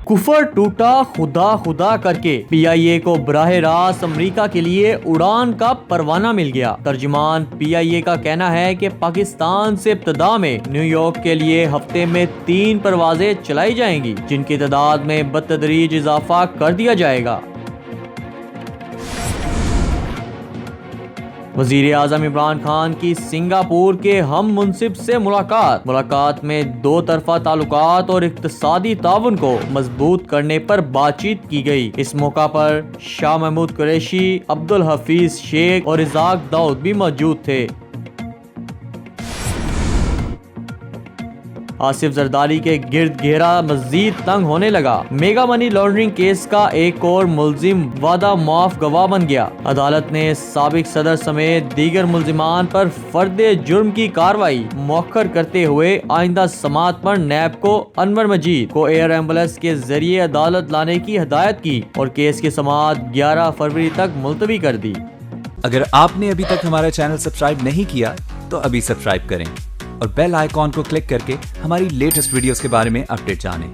کفر ٹوٹا خدا خدا کر کے پی آئی اے کو براہ راست امریکہ کے لیے اڑان کا پروانہ مل گیا۔ ترجمان پی آئی اے کا کہنا ہے کہ پاکستان سے ابتدا میں نیو یارک کے لیے ہفتے میں 3 پروازیں چلائی جائیں گی، جن کی تعداد میں بتدریج اضافہ کر دیا جائے گا۔ وزیر اعظم عمران خان کی سنگاپور کے ہم منصب سے ملاقات میں 2 طرفہ تعلقات اور اقتصادی تعاون کو مضبوط کرنے پر بات چیت کی گئی۔ اس موقع پر شاہ محمود قریشی، عبدالحفیظ شیخ اور اسحاق داؤد بھی موجود تھے۔ آصف زرداری کے گرد گھیرا مزید تنگ ہونے لگا۔ میگا منی لانڈرنگ کیس کا ایک اور ملزم وعدہ معاف گواہ بن گیا۔ عدالت نے سابق صدر سمیت دیگر ملزمان پر فرد جرم کی کارروائی مؤخر کرتے ہوئے آئندہ سماعت پر نیب کو انور مجید کو ایئر ایمبولینس کے ذریعے عدالت لانے کی ہدایت کی اور کیس کی سماعت 11 فروری تک ملتوی کر دی۔ اگر آپ نے ابھی تک ہمارا چینل سبسکرائب نہیں کیا تو ابھی سبسکرائب کریں اور بیل آئیکن کو کلک کر کے ہماری لیٹسٹ ویڈیوز کے بارے میں اپڈیٹ جانیں۔